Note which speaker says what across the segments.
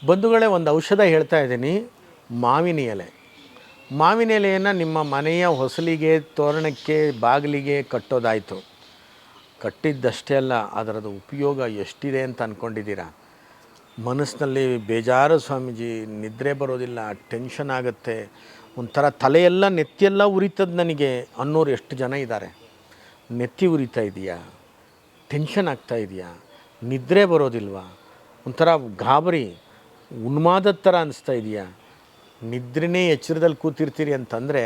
Speaker 1: ಬಂಧುಗಳೇ, ಒಂದು ಔಷಧ ಹೇಳ್ತಾ ಇದ್ದೀನಿ. ಮಾವಿನ ಎಲೆ. ಮಾವಿನ ಎಲೆಯನ್ನು ನಿಮ್ಮ ಮನೆಯ ಹೊಸಲಿಗೆ, ತೋರಣಕ್ಕೆ, ಬಾಗಿಲಿಗೆ ಕಟ್ಟೋದಾಯಿತು. ಕಟ್ಟಿದ್ದಷ್ಟೇ ಅಲ್ಲ, ಅದರದ್ದು ಉಪಯೋಗ ಎಷ್ಟಿದೆ ಅಂತ ಅಂದ್ಕೊಂಡಿದ್ದೀರಾ? ಮನಸ್ಸಿನಲ್ಲಿ ಬೇಜಾರು ಸ್ವಾಮೀಜಿ, ನಿದ್ರೆ ಬರೋದಿಲ್ಲ, ಟೆನ್ಷನ್ ಆಗುತ್ತೆ, ಒಂಥರ ತಲೆಯೆಲ್ಲ ನೆತ್ತಿಯೆಲ್ಲ ಉರಿತದೆ ನನಗೆ ಅನ್ನೋರು ಎಷ್ಟು ಜನ ಇದ್ದಾರೆ. ನೆತ್ತಿ ಉರಿತಾ ಇದೆಯಾ? ಟೆನ್ಷನ್ ಆಗ್ತಾ ಇದೆಯಾ? ನಿದ್ರೆ ಬರೋದಿಲ್ವಾ? ಒಂಥರ ಗಾಬರಿ, ಉನ್ಮಾದದ ಥರ ಅನಿಸ್ತಾ ಇದೆಯಾ? ನಿದ್ರೆನೇ ಎಚ್ಚರದಲ್ಲಿ ಕೂತಿರ್ತೀರಿ ಅಂತಂದರೆ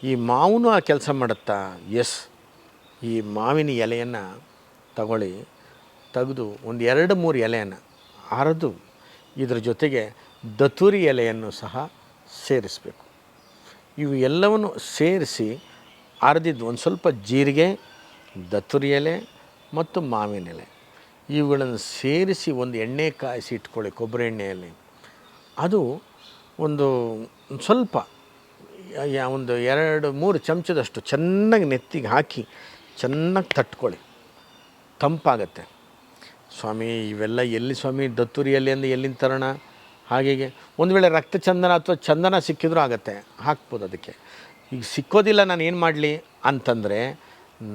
Speaker 1: ಈ ಮಾವು ಆ ಕೆಲಸ ಮಾಡುತ್ತಾ? ಎಸ್. ಈ ಮಾವಿನ ಎಲೆಯನ್ನು ತಗೊಳ್ಳಿ, ತೆಗೆದು ಒಂದು 2-3 ಎಲೆಯನ್ನು ಅರೆದು ಇದರ ಜೊತೆಗೆ ದತ್ತುರಿ ಎಲೆಯನ್ನು ಸಹ ಸೇರಿಸಬೇಕು. ಇವು ಎಲ್ಲವನ್ನು ಸೇರಿಸಿ ಅರೆದಿದ್ದು ಒಂದು ಸ್ವಲ್ಪ ಜೀರಿಗೆ, ದತ್ತುರಿ ಎಲೆ ಮತ್ತು ಮಾವಿನ ಎಲೆ ಇವುಗಳನ್ನು ಸೇರಿಸಿ ಒಂದು ಎಣ್ಣೆ ಕಾಯಿಸಿ ಇಟ್ಕೊಳ್ಳಿ, ಕೊಬ್ಬರಿ ಎಣ್ಣೆಯಲ್ಲಿ. ಅದು ಒಂದು ಸ್ವಲ್ಪ ಒಂದು 2-3 ಚಮಚದಷ್ಟು ಚೆನ್ನಾಗಿ ನೆತ್ತಿಗೆ ಹಾಕಿ ಚೆನ್ನಾಗಿ ತಟ್ಕೊಳ್ಳಿ, ತಂಪಾಗತ್ತೆ. ಸ್ವಾಮಿ ಇವೆಲ್ಲ ಎಲ್ಲಿ ಸ್ವಾಮಿ, ದತ್ತುರಿ ಎಲೆಯಿಂದ ಎಲ್ಲಿಂದ ತರೋಣ? ಹಾಗೆ ಒಂದು ವೇಳೆ ರಕ್ತ ಚಂದನ ಅಥವಾ ಚಂದನ ಸಿಕ್ಕಿದ್ರೂ ಆಗುತ್ತೆ, ಹಾಕ್ಬೋದು. ಅದಕ್ಕೆ ಈಗ ಸಿಕ್ಕೋದಿಲ್ಲ, ನಾನು ಏನು ಮಾಡಲಿ ಅಂತಂದರೆ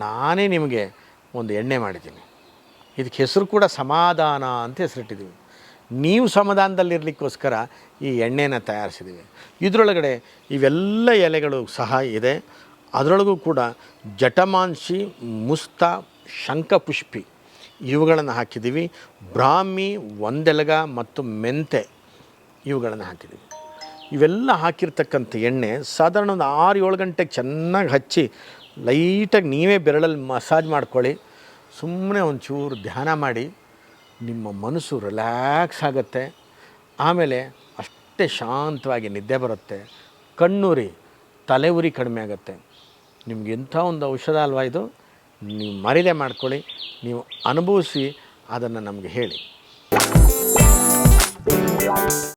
Speaker 1: ನಾನೇ ನಿಮಗೆ ಒಂದು ಎಣ್ಣೆ ಮಾಡಿದ್ದೀನಿ. ಇದಕ್ಕೆ ಹೆಸರು ಕೂಡ ಸಮಾಧಾನ ಅಂತ ಹೆಸರಿಟ್ಟಿದ್ದೀವಿ. ನೀವು ಸಮಾಧಾನದಲ್ಲಿರಲಿಕ್ಕೋಸ್ಕರ ಈ ಎಣ್ಣೆನ ತಯಾರಿಸಿದ್ದೀವಿ. ಇದರೊಳಗಡೆ ಇವೆಲ್ಲ ಎಲೆಗಳು ಸಹ ಇದೆ. ಅದರೊಳಗೂ ಕೂಡ ಜಟಮಾಂಸಿ, ಮುಸ್ತ, ಶಂಖಪುಷ್ಪಿ ಇವುಗಳನ್ನು ಹಾಕಿದ್ದೀವಿ. ಬ್ರಾಹ್ಮಿ, ಒಂದೆಲಗ ಮತ್ತು ಮೆಂತೆ ಇವುಗಳನ್ನು ಹಾಕಿದ್ದೀವಿ. ಇವೆಲ್ಲ ಹಾಕಿರ್ತಕ್ಕಂಥ ಎಣ್ಣೆ ಸಾಧಾರಣ ಒಂದು 6-7 ಗಂಟೆಗೆ ಚೆನ್ನಾಗಿ ಹಚ್ಚಿ ಲೈಟಾಗಿ ನೀವೇ ಬೆರಳಲ್ಲಿ ಮಸಾಜ್ ಮಾಡ್ಕೊಳ್ಳಿ. ಸುಮ್ಮನೆ ಒಂಚೂರು ಧ್ಯಾನ ಮಾಡಿ, ನಿಮ್ಮ ಮನಸ್ಸು ರಿಲ್ಯಾಕ್ಸ್ ಆಗುತ್ತೆ. ಆಮೇಲೆ ಅಷ್ಟೇ ಶಾಂತವಾಗಿ ನಿದ್ದೆ ಬರುತ್ತೆ. ಕಣ್ಣುರಿ, ತಲೆ ಉರಿ ಕಡಿಮೆ ಆಗುತ್ತೆ. ನಿಮ್ಗೆ ಎಂಥ ಒಂದು ಔಷಧ ಅಲ್ವಾ ಇದು? ನೀವು ಮರಿದೇ ಮಾಡ್ಕೊಳ್ಳಿ, ನೀವು ಅನುಭವಿಸಿ ಅದನ್ನು ನಮಗೆ ಹೇಳಿ.